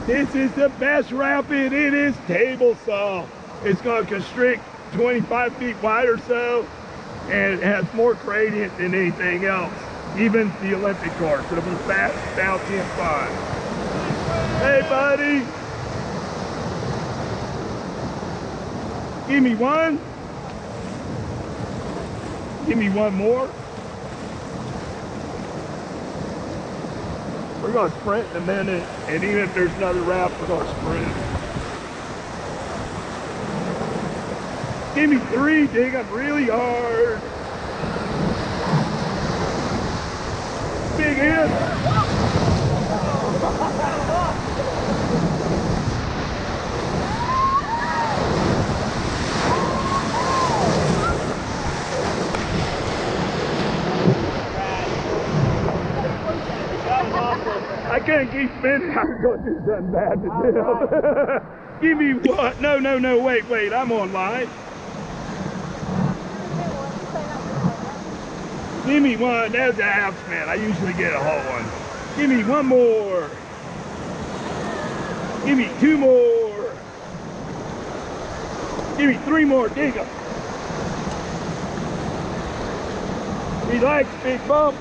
This is the best rapid. It is table saw. It's going to constrict 25 feet wide or so, and it has more gradient than anything else, even the Olympic course. It'll be fast, bouncy, and fun. Hey, buddy. Give me one. Give me one more. We're going to sprint in a minute, and even if there's another raft, we're going to sprint. Give me three, dig them really hard. Big hit. I couldn't keep spinning. I was going to do something bad to them. Give me what? No, wait, I'm on live. Give me one. There's a half spin. I usually get a whole one. Give me one more. Give me two more. Give me three more. Dig 'em. Relax, big bump.